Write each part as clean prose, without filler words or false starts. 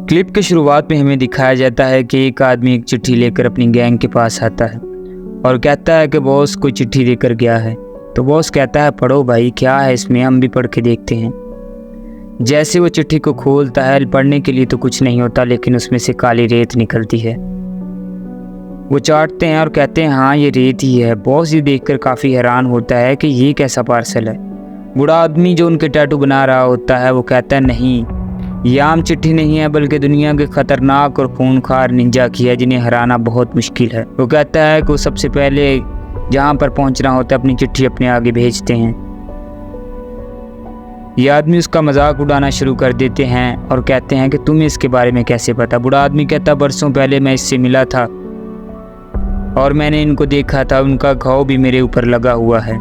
Clip की शुरुआत में हमें दिखाया जाता है कि एक आदमी एक चिट्ठी लेकर अपनी गैंग के पास आता है और कहता है कि बॉस कोई चिट्ठी लेकर गया है। तो बॉस कहता है पढ़ो भाई, क्या है इसमें, हम भी पढ़ के देखते हैं। जैसे वो चिट्ठी को खोलता है, पढ़ने के लिए तो कुछ नहीं होता, लेकिन उसमें से काली रेत निकलती है। वो चाटते हैं और कहते हैं हाँ ये रेत ही है। बॉस ये देखकर काफ़ी हैरान होता है कि ये कैसा पार्सल है। बूढ़ा आदमी जो उनके टैटू बना रहा होता है वो कहता है नहीं, ये आम चिट्ठी नहीं है, बल्कि दुनिया के खतरनाक और खूंखार निंजा की है, जिन्हें हराना बहुत मुश्किल है। वो कहता है कि वो सबसे पहले जहाँ पर पहुँचना होता है अपनी चिट्ठी अपने आगे भेजते हैं। ये आदमी उसका मजाक उड़ाना शुरू कर देते हैं और कहते हैं कि तुम्हें इसके बारे में कैसे पता। बूढ़ा आदमी कहता बरसों पहले मैं इससे मिला था और मैंने इनको देखा था, उनका घाव भी मेरे ऊपर लगा हुआ है।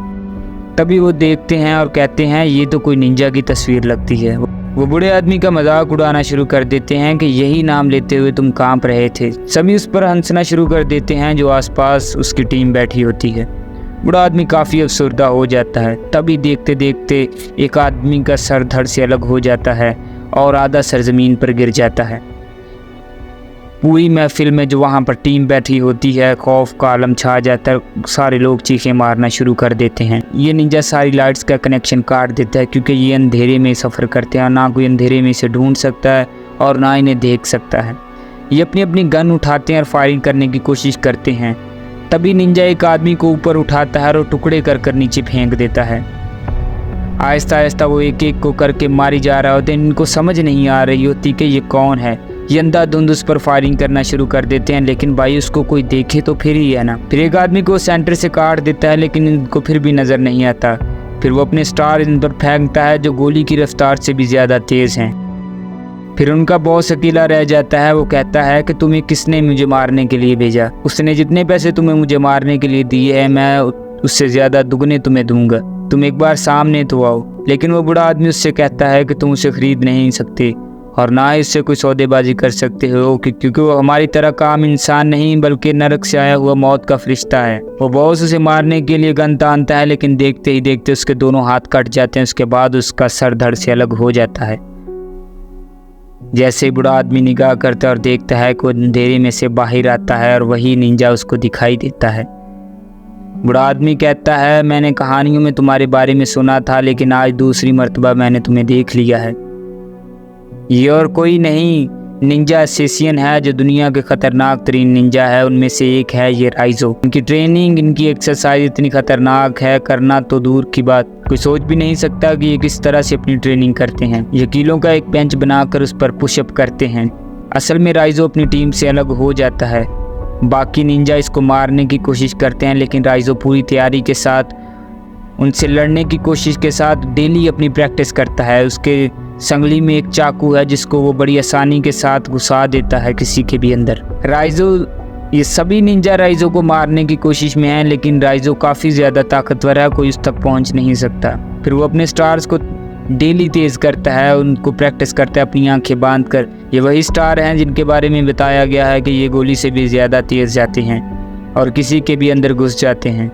तभी वो देखते हैं और कहते हैं ये तो कोई निंजा की तस्वीर लगती है। वो बूढ़े आदमी का मजाक उड़ाना शुरू कर देते हैं कि यही नाम लेते हुए तुम कांप रहे थे। सभी उस पर हंसना शुरू कर देते हैं जो आसपास उसकी टीम बैठी होती है। बूढ़ा आदमी काफ़ी अफसरदा हो जाता है। तभी देखते देखते एक आदमी का सर धड़ से अलग हो जाता है और आधा सर ज़मीन पर गिर जाता है। पूरी महफिल में जो वहाँ पर टीम बैठी होती है, खौफ का आलम छा जाता है। सारे लोग चीखें मारना शुरू कर देते हैं। ये निंजा सारी लाइट्स का कनेक्शन काट देता है, क्योंकि ये अंधेरे में सफ़र करते हैं, ना कोई अंधेरे में इसे ढूंढ सकता है और ना इन्हें देख सकता है। ये अपनी अपनी गन उठाते हैं और फायरिंग करने की कोशिश करते हैं। तभी निंजा एक आदमी को ऊपर उठाता है और टुकड़े कर कर नीचे फेंक देता है। आहिस्ता आहिस्ता वो एक एक को करके मारी जा रहा होता है। इनको समझ नहीं आ रही होती कि ये कौन है। ये अंधाधुंध उस पर फायरिंग करना शुरू कर देते हैं, लेकिन भाई उसको कोई देखे तो फिर ही है ना। फिर एक आदमी को सेंटर से काट देता है, लेकिन इनको फिर भी नज़र नहीं आता। फिर वो अपने स्टार इन पर फेंकता है जो गोली की रफ्तार से भी ज़्यादा तेज़ हैं। फिर उनका बॉस अकेला रह जाता है। वो कहता है कि तुम्हें किसने मुझे मारने के लिए भेजा? उसने जितने पैसे तुम्हें मुझे मारने के लिए दिए हैं, मैं उससे ज़्यादा दुगने तुम्हें दूंगा। तुम एक बार सामने तो आओ। लेकिन वो बूढ़ा आदमी उससे कहता है कि तुम उसे खरीद नहीं सकते और ना ही इससे कोई सौदेबाजी कर सकते हो, क्योंकि वो हमारी तरह का आम इंसान नहीं, बल्कि नरक से आया हुआ मौत का फरिश्ता है। वो बॉस उसे मारने के लिए गन तानता है, लेकिन देखते ही देखते उसके दोनों हाथ कट जाते हैं। उसके बाद उसका सर धड़ से अलग हो जाता है। जैसे बूढ़ा आदमी निगाह करता है और देखता है कि अंधेरे में से बाहर आता है और वही निंजा उसको दिखाई देता है। बूढ़ा आदमी कहता है मैंने कहानियों में तुम्हारे बारे में सुना था, लेकिन आज दूसरी मर्तबा मैंने तुम्हें देख लिया है। ये और कोई नहीं, निंजा असैसिन है, जो दुनिया के खतरनाक तरीन निंजा है। उनमें से एक है ये राइजो। इनकी ट्रेनिंग, इनकी एक्सरसाइज इतनी खतरनाक है, करना तो दूर की बात, कोई सोच भी नहीं सकता कि ये किस तरह से अपनी ट्रेनिंग करते हैं। ये कीलों का एक बेंच बनाकर उस पर पुशअप करते हैं। असल में राइजो अपनी टीम से अलग हो जाता है। बाकी निंजा इसको मारने की कोशिश करते हैं, लेकिन राइजो पूरी तैयारी के साथ उनसे लड़ने की कोशिश के साथ डेली अपनी प्रैक्टिस करता है। उसके संगली में एक चाकू है जिसको वो बड़ी आसानी के साथ घुसा देता है किसी के भी अंदर। राइजो, ये सभी निंजा राइजो को मारने की कोशिश में हैं, लेकिन राइजो काफ़ी ज़्यादा ताकतवर है, कोई उस तक पहुंच नहीं सकता। फिर वो अपने स्टार्स को डेली तेज़ करता है, उनको प्रैक्टिस करता है अपनी आंखें बांध कर। ये वही स्टार हैं जिनके बारे में बताया गया है कि ये गोली से भी ज़्यादा तेज़ जाते हैं और किसी के भी अंदर घुस जाते हैं।